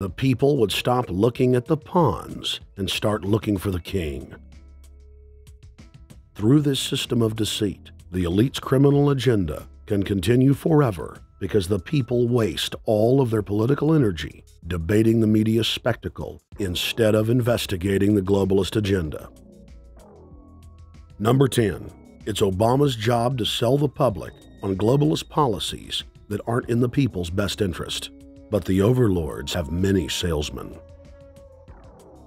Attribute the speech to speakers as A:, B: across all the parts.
A: The people would stop looking at the pawns and start looking for the king. Through this system of deceit, the elite's criminal agenda can continue forever because the people waste all of their political energy debating the media spectacle instead of investigating the globalist agenda. Number 10. It's Obama's job to sell the public on globalist policies that aren't in the people's best interest. But the overlords have many salesmen.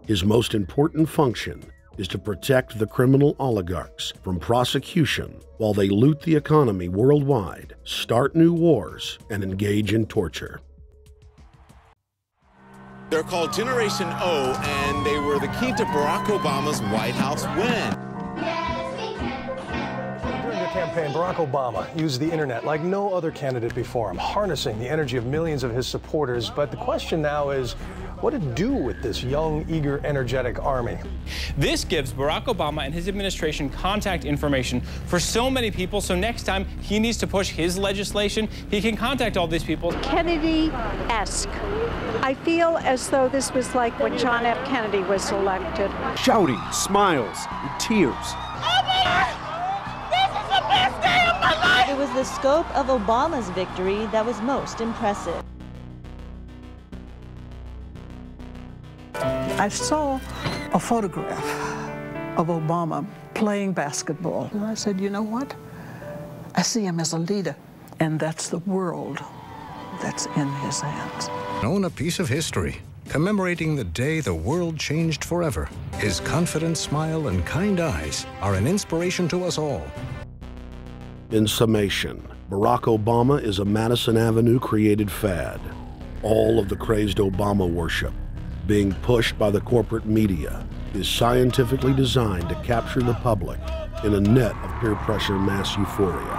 A: His most important function is to protect the criminal oligarchs from prosecution while they loot the economy worldwide, start new wars, and engage in torture.
B: They're called Generation O, and they were the key to Barack Obama's White House win.
C: During the campaign, Barack Obama used the internet like no other candidate before him, harnessing the energy of millions of his supporters. But the question now is, what to do with this young, eager, energetic army?
D: This gives Barack Obama and his administration contact information for so many people, so next time he needs to push his legislation, he can contact all these people.
E: Kennedy-esque. I feel as though this was like when John F. Kennedy was elected.
F: Shouting, smiles, and tears.
G: This is the best day of my life! It was the scope of Obama's victory that was most impressive.
H: I saw a photograph of Obama playing basketball. And I said, you know what? I see him as a leader, and that's the world that's in his hands.
I: Own a piece of history, commemorating the day the world changed forever. His confident smile and kind eyes are an inspiration to us all.
A: In summation, Barack Obama is a Madison Avenue created fad. All of the crazed Obama worship being pushed by the corporate media is scientifically designed to capture the public in a net of peer pressure mass euphoria.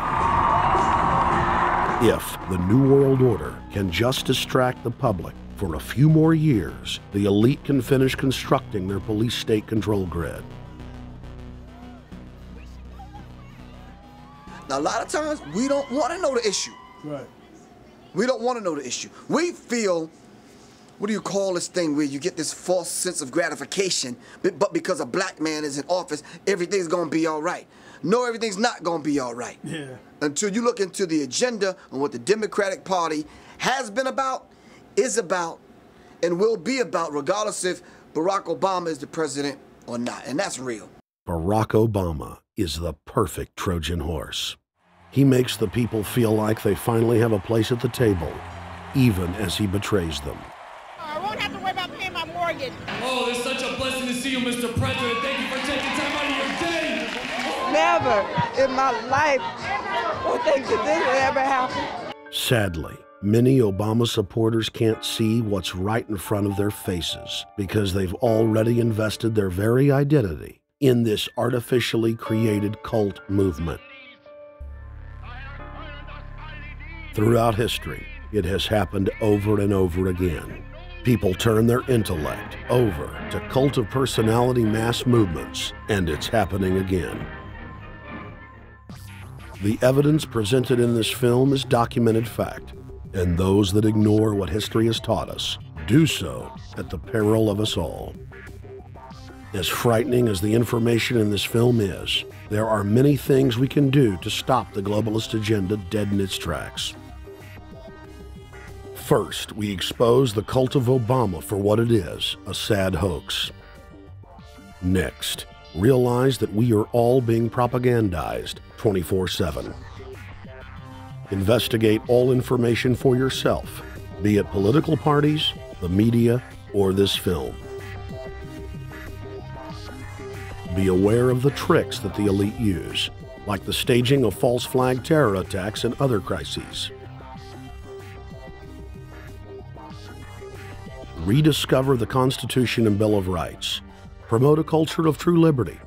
A: If the New World Order can just distract the public for a few more years, the elite can finish constructing their police state control grid.
J: Now, a lot of times, we don't want to know the issue.
K: Right.
J: We don't want to know the issue. We feel, what do you call this thing where you get this false sense of gratification, but because a black man is in office, everything's going to be all right. No, everything's not going to be all right.
K: Yeah.
J: Until you look into the agenda on what the Democratic Party has been about, is about, and will be about, regardless if Barack Obama is the president or not. And that's real.
A: Barack Obama is the perfect Trojan horse. He makes the people feel like they finally have a place at the table, even as he betrays them.
L: I won't have to worry about paying my mortgage.
M: Oh, it's such a blessing to see you, Mr. President. Thank you for taking time out of your day.
N: Never in my life would think that this would ever happen.
A: Sadly, many Obama supporters can't see what's right in front of their faces because they've already invested their very identity in this artificially created cult movement. Throughout history, it has happened over and over again. People turn their intellect over to cult of personality mass movements, and it's happening again. The evidence presented in this film is documented fact, and those that ignore what history has taught us do so at the peril of us all. As frightening as the information in this film is, there are many things we can do to stop the globalist agenda dead in its tracks. First, we expose the cult of Obama for what it is, a sad hoax. Next, realize that we are all being propagandized 24/7. Investigate all information for yourself, be it political parties, the media, or this film. Be aware of the tricks that the elite use, like the staging of false flag terror attacks and other crises. Rediscover the Constitution and Bill of Rights. Promote a culture of true liberty.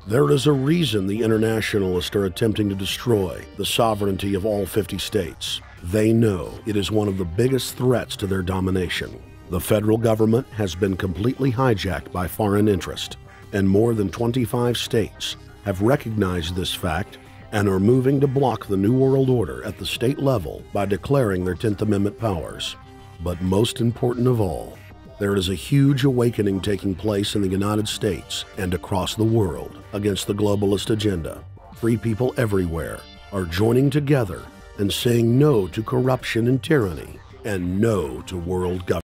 A: There is a reason the internationalists are attempting to destroy the sovereignty of all 50 states. They know it is one of the biggest threats to their domination. The federal government has been completely hijacked by foreign interest, and more than 25 states have recognized this fact and are moving to block the New World Order at the state level by declaring their 10th Amendment powers. But most important of all, There is a huge awakening taking place in the United States and across the world against the globalist agenda. Free people everywhere are joining together and saying no to corruption and tyranny and no to world government.